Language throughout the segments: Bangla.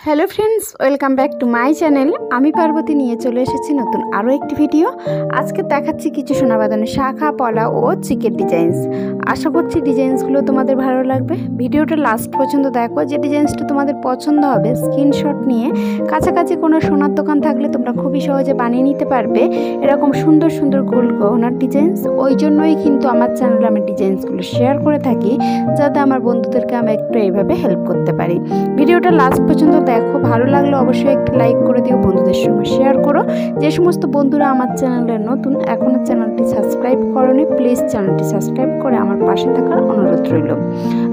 Hello friends, welcome back to my channel. আমি পার্বতী নিয়ে চলে এসেছি নতুন আরও একটি ভিডিও। আজকে দেখাচ্ছি কিছু সোনা বাঁধানো শাখা, পলা ও চিকের ডিজাইনস। আশা করছি ডিজাইনসগুলো তোমাদের ভালো লাগবে। ভিডিওটা লাস্ট পর্যন্ত দেখো। যে ডিজাইনসটা তোমাদের পছন্দ হবে স্ক্রিনশট নিয়ে কাছাকাছি কোনো সোনার দোকান থাকলে তোমরা খুবই সহজে বানিয়ে নিতে পারবে এরকম সুন্দর সুন্দর গোল গহনার ডিজাইনস। ওই জন্যই কিন্তু আমার চ্যানেলে আমি ডিজাইনসগুলো শেয়ার করে থাকি, যাতে আমার বন্ধুদেরকে আমি একটু এইভাবে হেল্প করতে পারি। ভিডিওটা লাস্ট পর্যন্ত দেখো। ভালো লাগলে অবশ্যই একটু লাইক করে দিও, বন্ধুদের সঙ্গে শেয়ার করো। যে সমস্ত বন্ধুরা আমার চ্যানেলে নতুন, এখনও চ্যানেলটি সাবস্ক্রাইব করোনি, প্লিজ চ্যানেলটি সাবস্ক্রাইব করে আমার পাশে থাকার অনুরোধ রইল।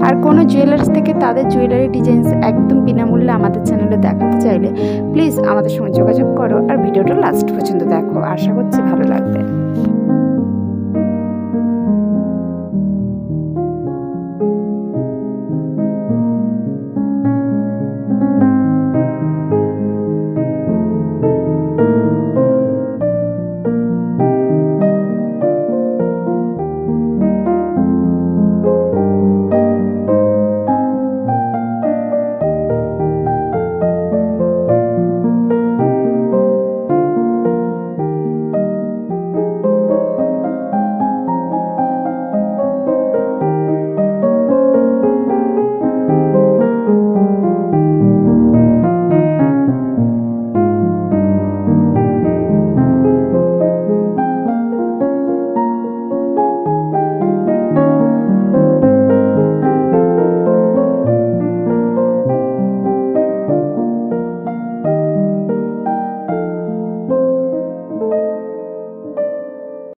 আর কোনো জুয়েলার্স থেকে তাদের জুয়েলারি ডিজাইনস একদম বিনামূল্যে আমাদের চ্যানেলে দেখাতে চাইলে প্লিজ আমাদের সঙ্গে যোগাযোগ করো। আর ভিডিওটা লাস্ট পর্যন্ত দেখো, আশা করছি ভালো লাগবে।